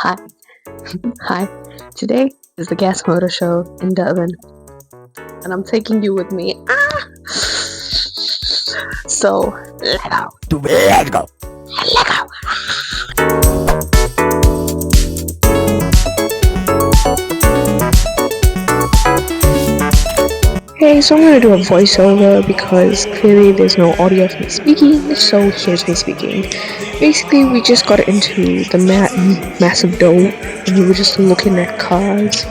Hi, hi. Today is the Gas Motor Show in Durban, and I'm taking you with me. So, Let's go. hey, so I'm gonna do a voiceover because clearly there's no audio of me speaking, so here's me speaking. Basically, we just got into the massive dome, and we were just looking at cars,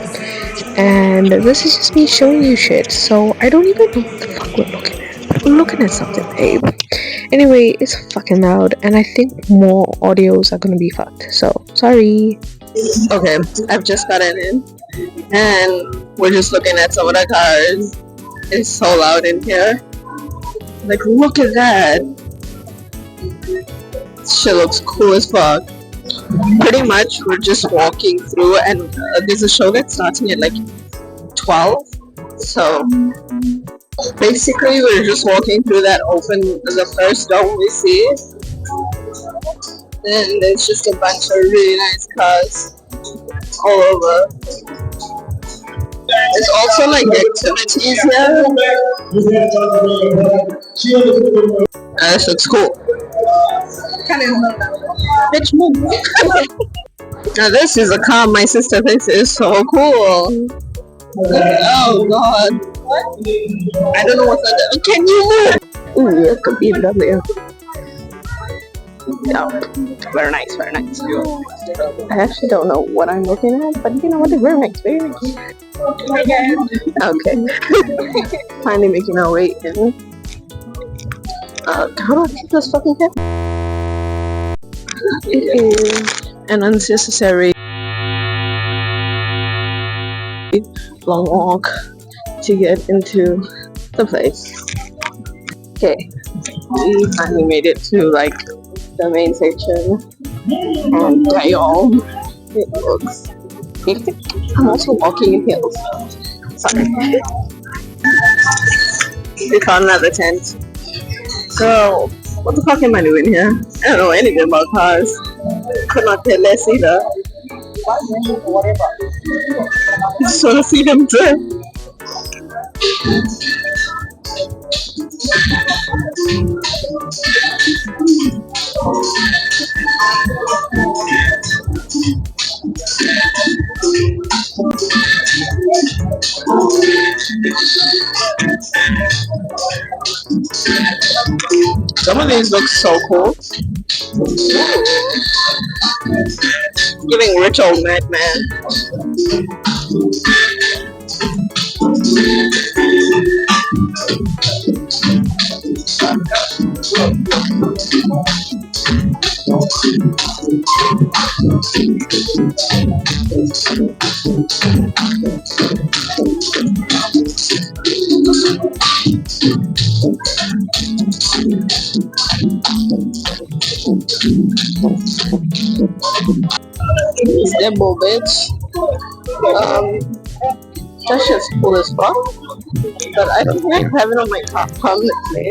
and this is just me showing you shit, so I don't even know what the fuck we're looking at. But we're looking at something, babe. Anyway, it's fucking loud, and I think more audios are gonna be fucked, so sorry. Okay, I've just gotten in, and we're just looking at some of the cars. It's so loud in here. Like, look at that. Shit looks cool as fuck. Pretty much, we're just walking through, and there's a show that's starting at like 12. So, basically, we're just walking through that the first dome we see. And there's just a bunch of really nice cars all over. There's also like activities here. This looks cool. Bitch, move. Now this is a car my sister thinks is so cool. Oh god. I don't know what's under. Can you move? Ooh, it could be BMW. Yeah, very nice, very nice. I actually don't know what I'm looking at, but you know what? It's very nice, very nice. Okay. Finally making our way in. How do I keep this fucking hip? It is an unnecessary long walk to get into the place. Okay, we finally made it to like the main section, and damn, it looks hectic. I'm also walking in hills. Sorry. We found another tent. So, what the fuck am I doing here? I don't know anything about cars. Could not care less either. Just want to see them drift. Some of these look so cool. Giving rich old madman. Simple, bitch. That shit's cool as fuck. But I don't think I have it on my top permanently.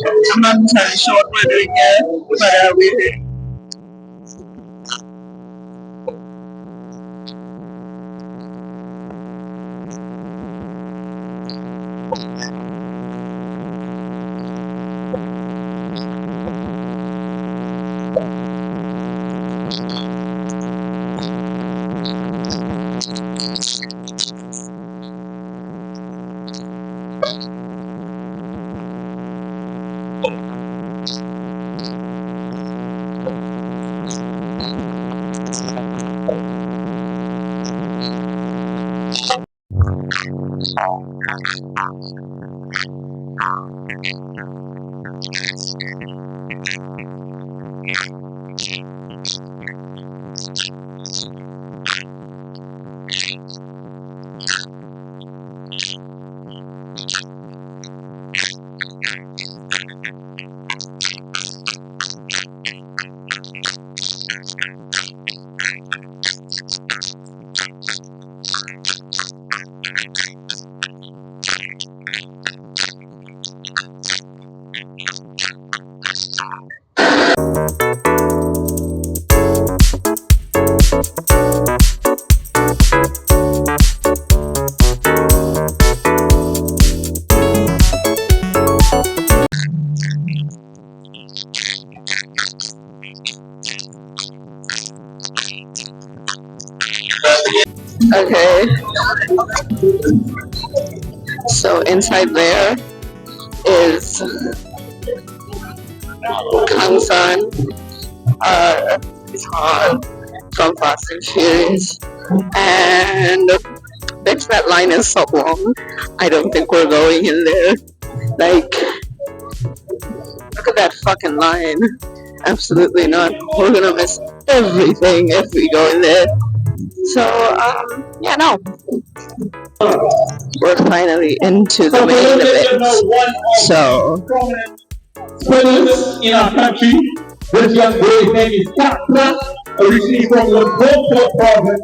I'm not entirely sure what we're doing here, but we're here. Okay, so inside there is Kang San, his Han from Fast and Furious, and that line is so long. I don't think we're going in there. Like, look at that fucking line. Absolutely not. We're gonna miss everything if we go in there. So, yeah, no. We're finally into the main event. So, Spoilers in our country. This young boy's name is Capra, originally from Limpopo province.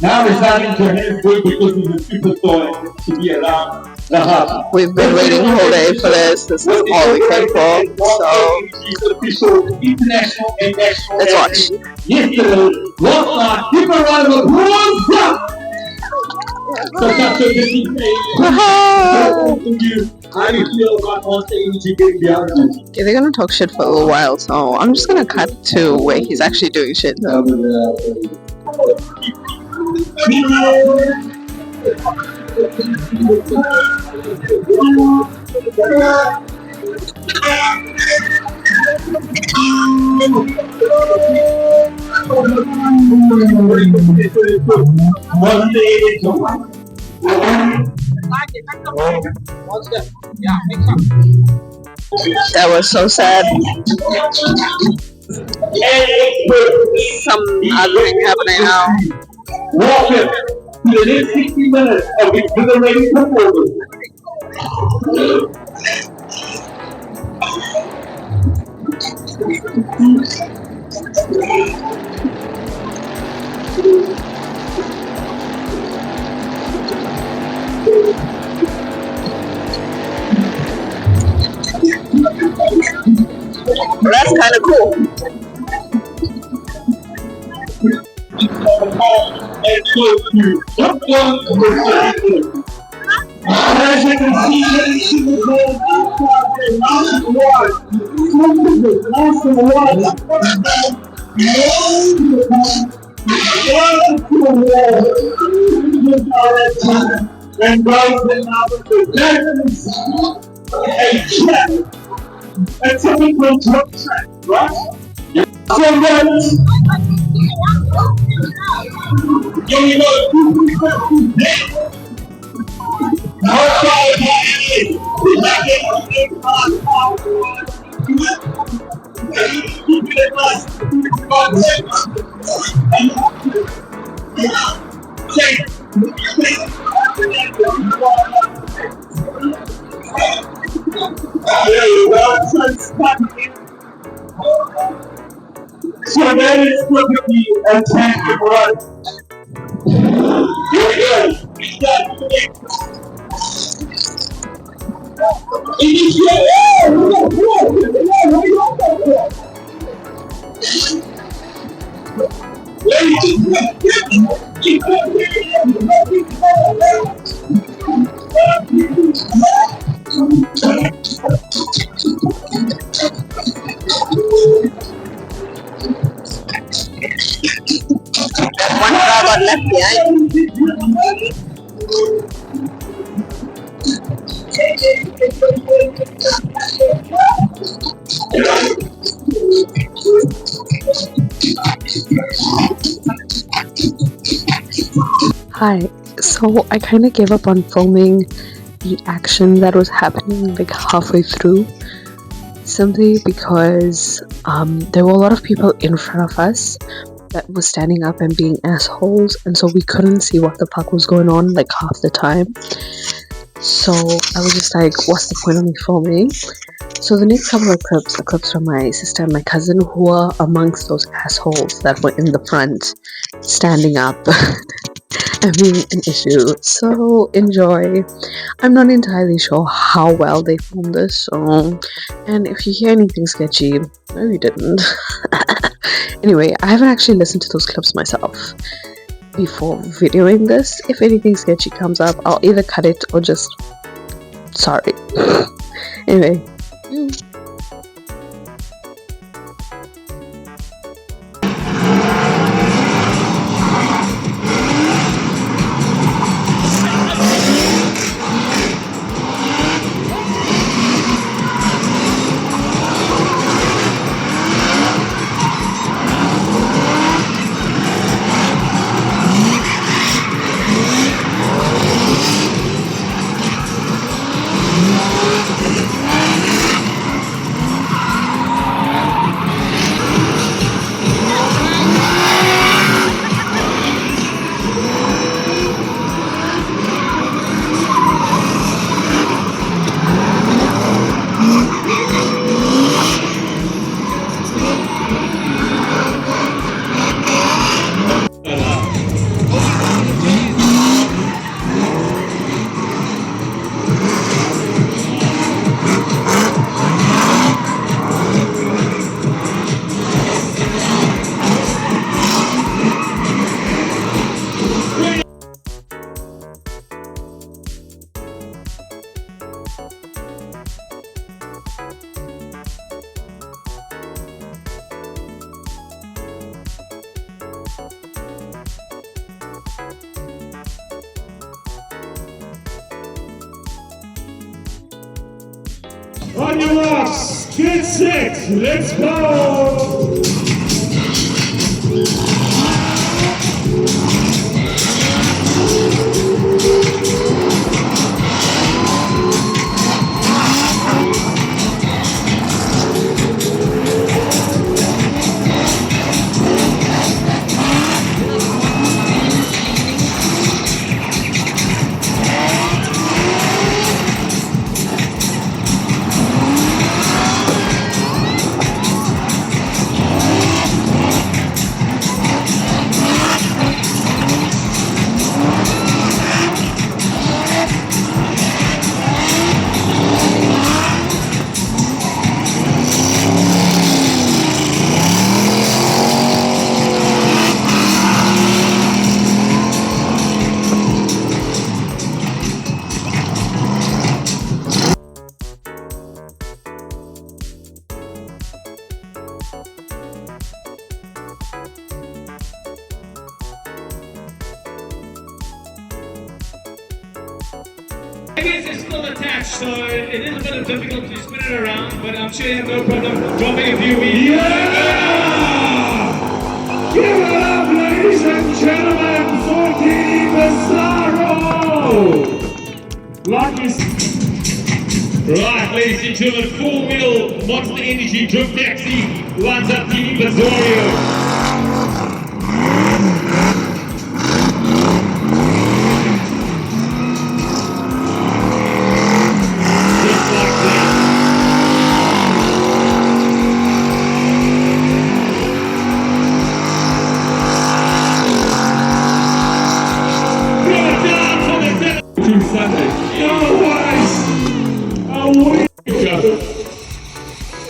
Now residing to Johannesburg because he's a superstar to be around the hub. we've been waiting all day for this. This is all we came for. So, Official international and national. let's watch. Yesterday, last night, give a round of applause. So Capra, this is how do you feel about on stage getting behind you? Okay, they're gonna talk shit for a little while, so I'm just gonna cut to where he's actually doing shit. That was so sad. Some other thing happening now. Welcome to the next 60 minutes of exhilarating performance. Well, that's kind of cool. And close to Top Gun Commercial. As you can see, ladies and gentlemen, Mountain Watch. Mountain Watch. And guys, the number presents a check. A typical truck track, right? So that you know, so that is going to be a tactic run. Here we go. One car got left behind. Hi, so I kind of gave up on filming the action that was happening like halfway through, simply because there were a lot of people in front of us that were standing up and being assholes, and so we couldn't see what the fuck was going on like half the time. So I was just like, what's the point of me filming? So the next couple of clips are clips from my sister and my cousin, who are amongst those assholes that were in the front standing up and being an issue. So enjoy. I'm not entirely sure how well they filmed this, so, and if you hear anything sketchy, no you didn't. Anyway, I haven't actually listened to those clips myself before videoing this. If anything sketchy comes up, I'll either cut it or just sorry. Anyway, On your marks, get set, let's go! Legs is still attached, so it is a bit of difficulty to spin it around, but I'm sure you have no problem dropping a few weeks. Yeah! Give it up, ladies and gentlemen, for Dini Bizarro! Right, ladies and gentlemen, 4-wheel Monster Energy Drift Taxi lines up Dini Bizarro.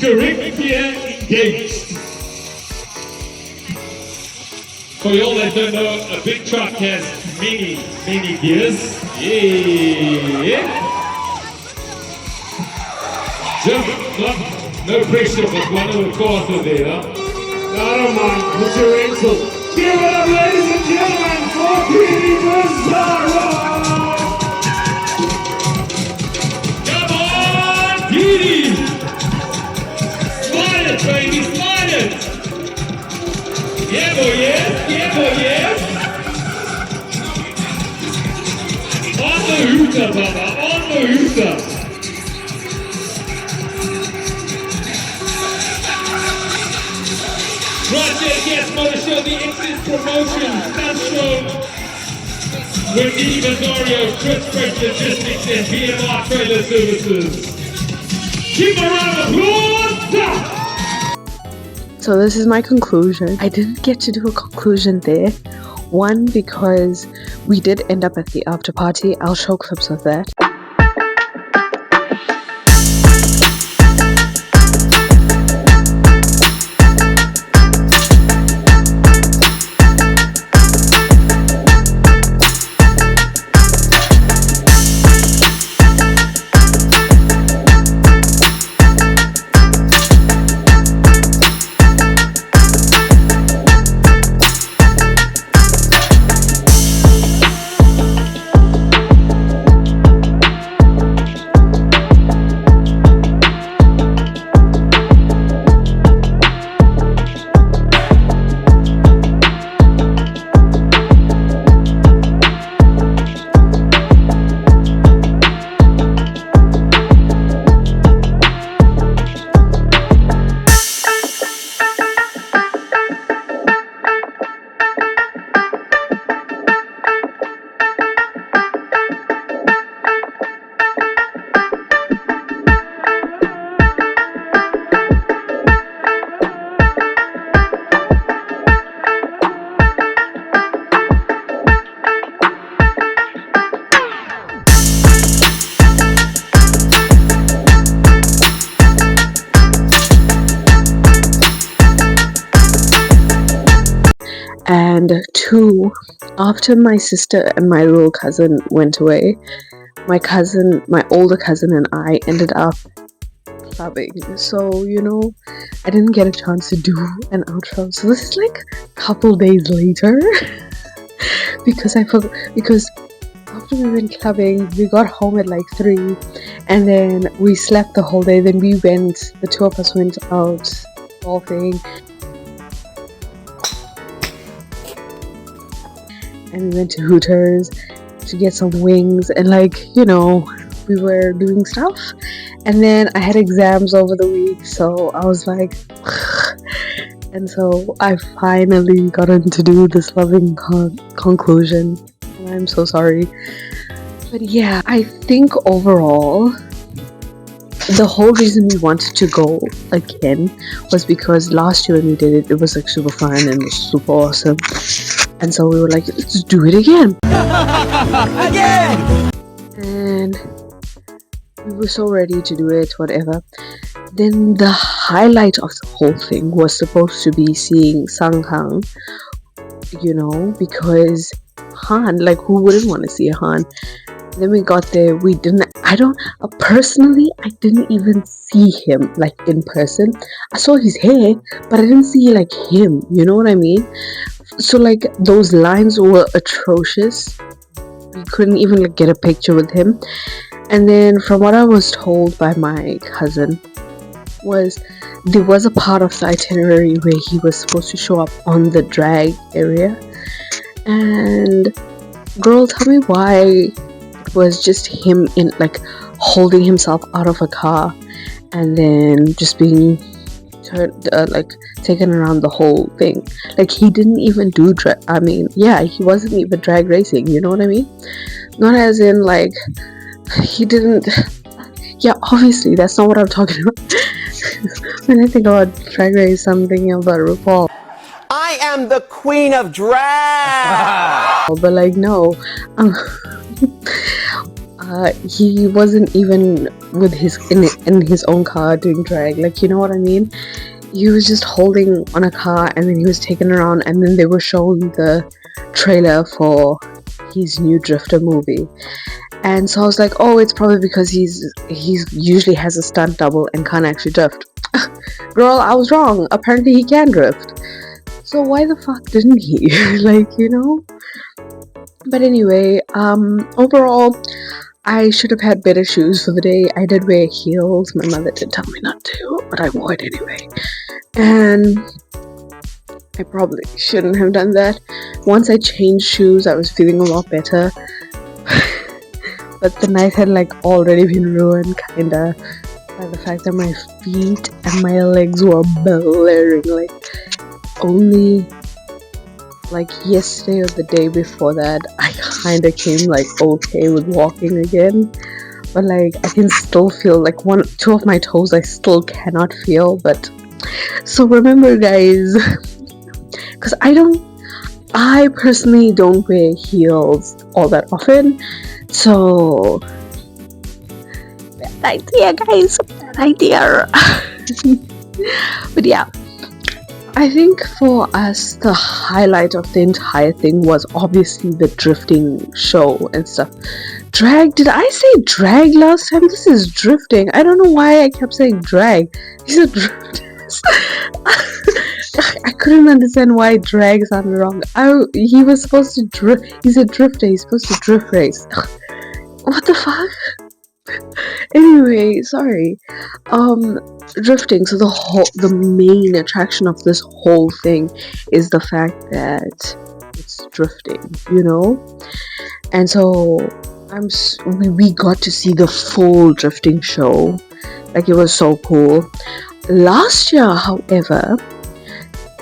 Correct gear engaged. For y'all that don't know, a big truck has many gears. Yeah. Just no pressure, but one of the cars are there, huh? I don't mind, put your rental. Give it up, ladies and gentlemen, for Dini Bizarro! Come on, Dini! Slide it, baby, slide it! Yeah, boy, yes, yeah, boy, yes! On the hooter, Baba, on the hooter! Right there, yes, Motor Show, the Exit Promotion, Stunt Show with Dini Bizarro, Chris Freight Logistics, and BMR Trailer Services. Keep a round of applause! So this is my conclusion. I didn't get to do a conclusion there. One, because we did end up at the after party. I'll show clips of that. And two, after my sister and my little cousin went away, my older cousin and I ended up clubbing. So, you know, I didn't get a chance to do an outro. So this is like a couple days later. because after after we went clubbing, we got home at like 3, and then we slept the whole day. Then the two of us went out golfing, and we went to Hooters to get some wings, and we were doing stuff. And then I had exams over the week, so I was like, and so I finally got to do this loving conclusion. And I'm so sorry. But yeah, I think overall, the whole reason we wanted to go again was because last year when we did it, it was like super fun and it was super awesome. And so we were like, let's do it again. Again! And we were so ready to do it, whatever. Then the highlight of the whole thing was supposed to be seeing Sang-Kang, because Han, like, who wouldn't want to see Han? Then we got there, personally, I didn't even see him, like, in person. I saw his hair, but I didn't see, like, him, you know what I mean? So, like, those lines were atrocious. We couldn't even, like, get a picture with him. And then from what I was told by my cousin, there was a part of the itinerary where he was supposed to show up on the drag area. And girl, tell me why it was just him in, like, holding himself out of a car and then just being taken around the whole thing. Like, he didn't even do he wasn't even drag racing, you know what I mean? Not as in, like, he didn't. Yeah, obviously that's not what I'm talking about. When I think about drag race, I'm thinking about RuPaul. I am the queen of drag! But like, no, he wasn't even with in his own car doing drag, like, you know what I mean? He was just holding on a car and then he was taken around, and then they were showing the trailer for his new Drifter movie. And so I was like, oh, it's probably because he's usually has a stunt double and can't actually drift. Girl, I was wrong. Apparently he can drift. So why the fuck didn't he? But anyway, overall, I should have had better shoes for the day. I did wear heels. My mother did tell me not to, but I wore it anyway. And I probably shouldn't have done that. Once I changed shoes, I was feeling a lot better. But the night had already been ruined, kinda, by the fact that my feet and my legs were blaring. Only yesterday or the day before that, I kinda came okay with walking again. But I can still feel two of my toes I still cannot feel. But so remember, guys, because I personally don't wear heels all that often. So, bad idea, guys, bad idea. But yeah, I think for us, the highlight of the entire thing was obviously the drifting show and stuff. Drag, did I say drag last time? This is drifting. I don't know why I kept saying drag. These are drifters. I couldn't understand why drag sounded wrong. He was supposed to drift. He's a drifter. He's supposed to drift race. What the fuck? Anyway, sorry. Drifting. So the main attraction of this whole thing is the fact that it's drifting, And so we got to see the full drifting show. It was so cool. Last year, however,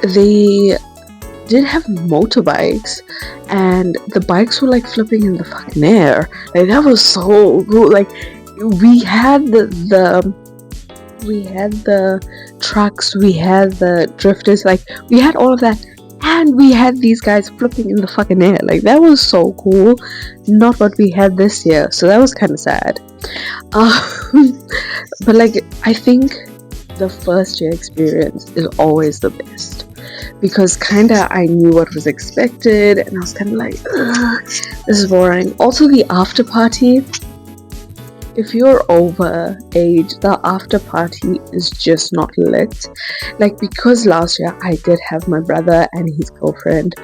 they did have motorbikes, and the bikes were flipping in the fucking air. That was so cool. We had the trucks, we had the drifters, we had all of that, and we had these guys flipping in the fucking air. That was so cool. Not what we had this year, so that was kind of sad. But I think the first year experience is always the best, because I knew what was expected, and I was this is boring. Also, the after party, if you're over age, the after party is just not lit. Like, because last year I did have my brother and his girlfriend,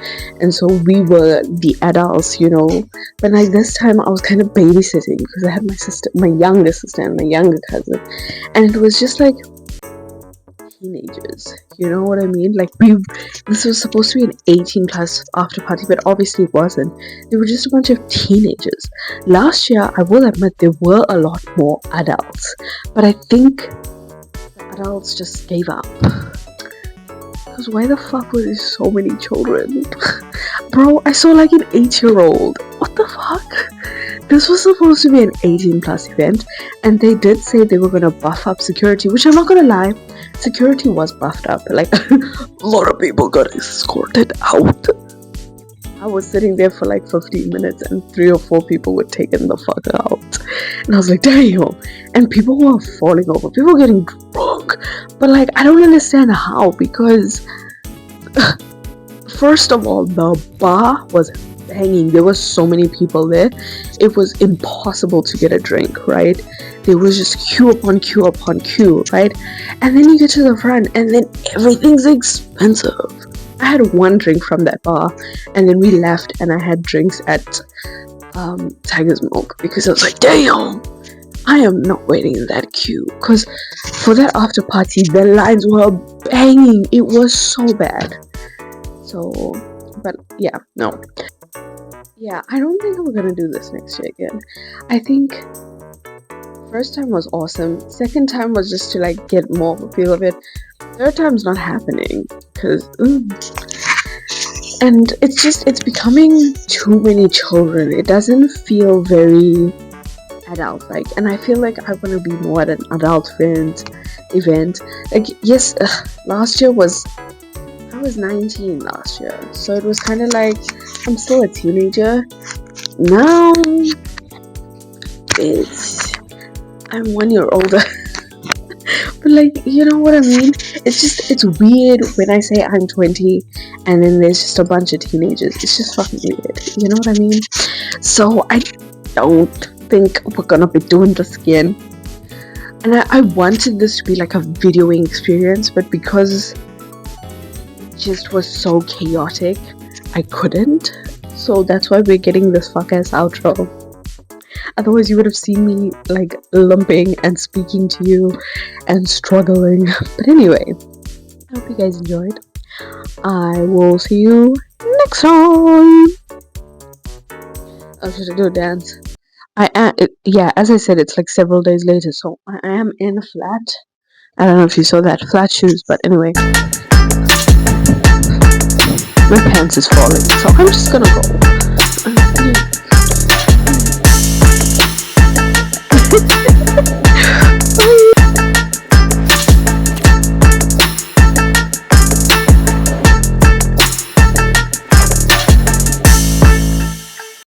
and so we were the adults, you know. But like this time I was kind of babysitting because I had my sister, my younger sister, and my younger cousin, and it was just like teenagers, you know what I mean? Like, this was supposed to be an 18 plus after party, but obviously it wasn't. They were just a bunch of teenagers. Last year, I will admit, there were a lot more adults, but I think the adults just gave up. Because why the fuck were there so many children? Bro, I saw like an 8-year-old. What the fuck? This was supposed to be an 18 plus event, and they did say they were gonna buff up security, which I'm not gonna lie, security was buffed up. Like, a lot of people got escorted out. I was sitting there for like 15 minutes and 3 or 4 people were taken the fuck out. And I was like, damn. And people were falling over, people were getting drunk. But like, I don't understand how, because first of all, the bar was hanging. There were so many people there, it was impossible to get a drink, right? There was just queue upon queue upon queue, right? And then you get to the front and then everything's expensive. I had one drink from that bar, and then we left and I had drinks at Tiger's Milk, because I was like, damn, I am not waiting in that queue. Because for that after party, the lines were banging. It was so bad. So, but yeah, no. Yeah, I don't think we're gonna do this next year again. I think first time was awesome. Second time was just to like get more of a feel of it. Third time's not happening because and it's becoming too many children. It doesn't feel very adult like, and I feel like I want to be more at an adult event. Like, yes, last year I was 19 last year, so it was kind of like I'm still a teenager. Now I'm 1 year older. But like, you know what I mean? It's weird when I say I'm 20 and then there's just a bunch of teenagers. It's just fucking weird. You know what I mean? So I don't think we're gonna be doing this again. And I wanted this to be like a videoing experience, but because it just was so chaotic, I couldn't. So that's why we're getting this fuck ass outro. Otherwise you would have seen me like lumping and speaking to you and struggling. But anyway, I hope you guys enjoyed. I will see you next time. Oh, should I do a dance? Yeah, as I said, it's like several days later, so I am in a flat. I don't know if you saw that, flat shoes, but anyway, my pants is falling, so I'm just gonna go.